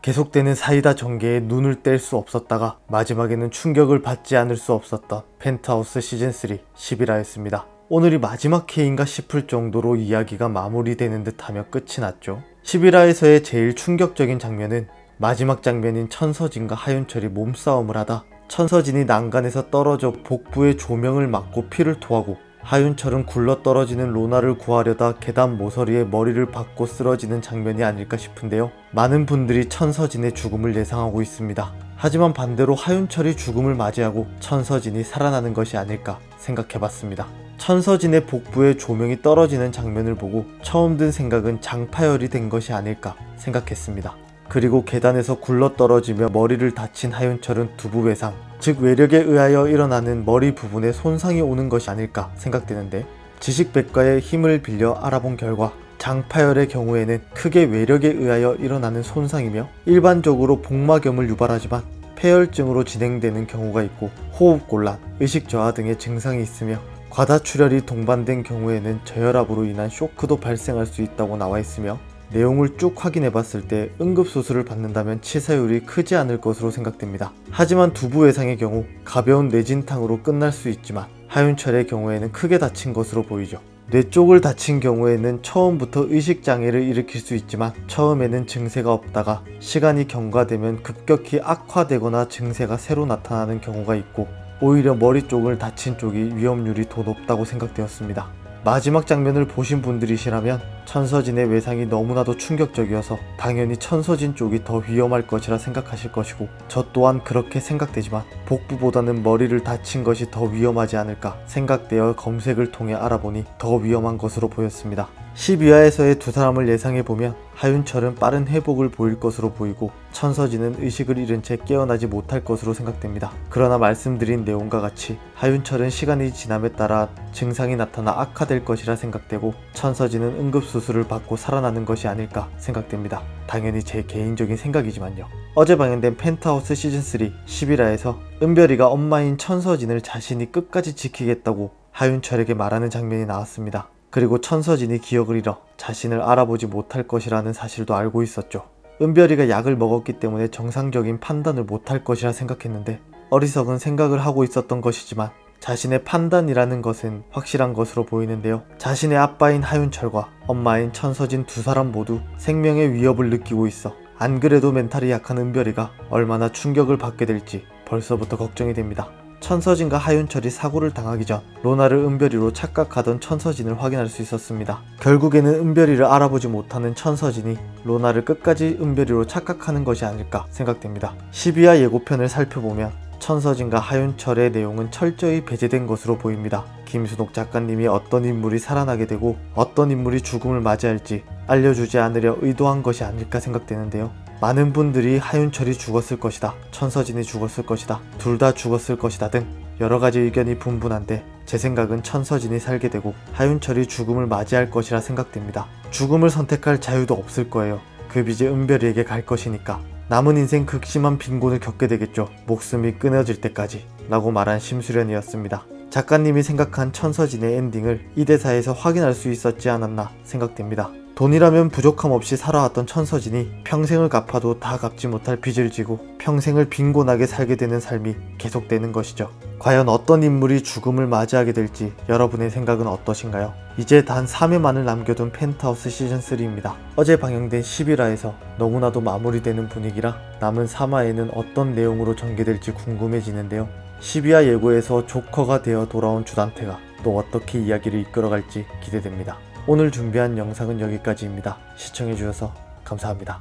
계속되는 사이다 전개에 눈을 뗄 수 없었다가 마지막에는 충격을 받지 않을 수 없었던 펜트하우스 시즌3 11화였습니다. 오늘이 마지막 회인가 싶을 정도로 이야기가 마무리되는 듯하며 끝이 났죠. 11화에서의 제일 충격적인 장면은 마지막 장면인 천서진과 하윤철이 몸싸움을 하다 천서진이 난간에서 떨어져 복부에 조명을 맞고 피를 토하고 하윤철은 굴러떨어지는 로나를 구하려다 계단 모서리에 머리를 박고 쓰러지는 장면이 아닐까 싶은데요. 많은 분들이 천서진의 죽음을 예상하고 있습니다. 하지만 반대로 하윤철이 죽음을 맞이하고 천서진이 살아나는 것이 아닐까 생각해봤습니다. 천서진의 복부에 조명이 떨어지는 장면을 보고 처음 든 생각은 장파열이 된 것이 아닐까 생각했습니다. 그리고 계단에서 굴러떨어지며 머리를 다친 하윤철은 두부 외상, 즉 외력에 의하여 일어나는 머리 부분에 손상이 오는 것이 아닐까 생각되는데, 지식백과의 힘을 빌려 알아본 결과 장파열의 경우에는 크게 외력에 의하여 일어나는 손상이며 일반적으로 복막염을 유발하지만 폐혈증으로 진행되는 경우가 있고 호흡곤란, 의식저하 등의 증상이 있으며 과다출혈이 동반된 경우에는 저혈압으로 인한 쇼크도 발생할 수 있다고 나와 있으며, 내용을 쭉 확인해 봤을 때 응급수술을 받는다면 치사율이 크지 않을 것으로 생각됩니다. 하지만 두부 외상의 경우 가벼운 뇌진탕으로 끝날 수 있지만 하윤철의 경우에는 크게 다친 것으로 보이죠. 뇌 쪽을 다친 경우에는 처음부터 의식장애를 일으킬 수 있지만 처음에는 증세가 없다가 시간이 경과되면 급격히 악화되거나 증세가 새로 나타나는 경우가 있고, 오히려 머리 쪽을 다친 쪽이 위험률이 더 높다고 생각되었습니다. 마지막 장면을 보신 분들이시라면 천서진의 외상이 너무나도 충격적이어서 당연히 천서진 쪽이 더 위험할 것이라 생각하실 것이고, 저 또한 그렇게 생각되지만 복부보다는 머리를 다친 것이 더 위험하지 않을까 생각되어 검색을 통해 알아보니 더 위험한 것으로 보였습니다. 12화에서의 두 사람을 예상해보면 하윤철은 빠른 회복을 보일 것으로 보이고 천서진은 의식을 잃은 채 깨어나지 못할 것으로 생각됩니다. 그러나 말씀드린 내용과 같이 하윤철은 시간이 지남에 따라 증상이 나타나 악화될 것이라 생각되고 천서진은 응급수술을 받고 살아나는 것이 아닐까 생각됩니다. 당연히 제 개인적인 생각이지만요. 어제 방영된 펜트하우스 시즌3 11화에서 은별이가 엄마인 천서진을 자신이 끝까지 지키겠다고 하윤철에게 말하는 장면이 나왔습니다. 그리고 천서진이 기억을 잃어 자신을 알아보지 못할 것이라는 사실도 알고 있었죠. 은별이가 약을 먹었기 때문에 정상적인 판단을 못할 것이라 생각했는데 어리석은 생각을 하고 있었던 것이지만 자신의 판단이라는 것은 확실한 것으로 보이는데요. 자신의 아빠인 하윤철과 엄마인 천서진 두 사람 모두 생명의 위협을 느끼고 있어 안 그래도 멘탈이 약한 은별이가 얼마나 충격을 받게 될지 벌써부터 걱정이 됩니다. 천서진과 하윤철이 사고를 당하기 전 로나를 은별이로 착각하던 천서진을 확인할 수 있었습니다. 결국에는 은별이를 알아보지 못하는 천서진이 로나를 끝까지 은별이로 착각하는 것이 아닐까 생각됩니다. 12화 예고편을 살펴보면 천서진과 하윤철의 내용은 철저히 배제된 것으로 보입니다. 김순옥 작가님이 어떤 인물이 살아나게 되고 어떤 인물이 죽음을 맞이할지 알려주지 않으려 의도한 것이 아닐까 생각되는데요. 많은 분들이 하윤철이 죽었을 것이다, 천서진이 죽었을 것이다, 둘 다 죽었을 것이다 등 여러가지 의견이 분분한데, 제 생각은 천서진이 살게 되고 하윤철이 죽음을 맞이할 것이라 생각됩니다. 죽음을 선택할 자유도 없을 거예요. 그 빚이 은별이에게 갈 것이니까 남은 인생 극심한 빈곤을 겪게 되겠죠. 목숨이 끊어질 때까지 라고 말한 심수련이었습니다. 작가님이 생각한 천서진의 엔딩을 이 대사에서 확인할 수 있었지 않았나 생각됩니다. 돈이라면 부족함 없이 살아왔던 천서진이 평생을 갚아도 다 갚지 못할 빚을 지고 평생을 빈곤하게 살게 되는 삶이 계속되는 것이죠. 과연 어떤 인물이 죽음을 맞이하게 될지 여러분의 생각은 어떠신가요? 이제 단 3회만을 남겨둔 펜트하우스 시즌3입니다. 어제 방영된 11화에서 너무나도 마무리되는 분위기라 남은 3화에는 어떤 내용으로 전개될지 궁금해지는데요. 12화 예고에서 조커가 되어 돌아온 주단태가 또 어떻게 이야기를 이끌어갈지 기대됩니다. 오늘 준비한 영상은 여기까지입니다. 시청해주셔서 감사합니다.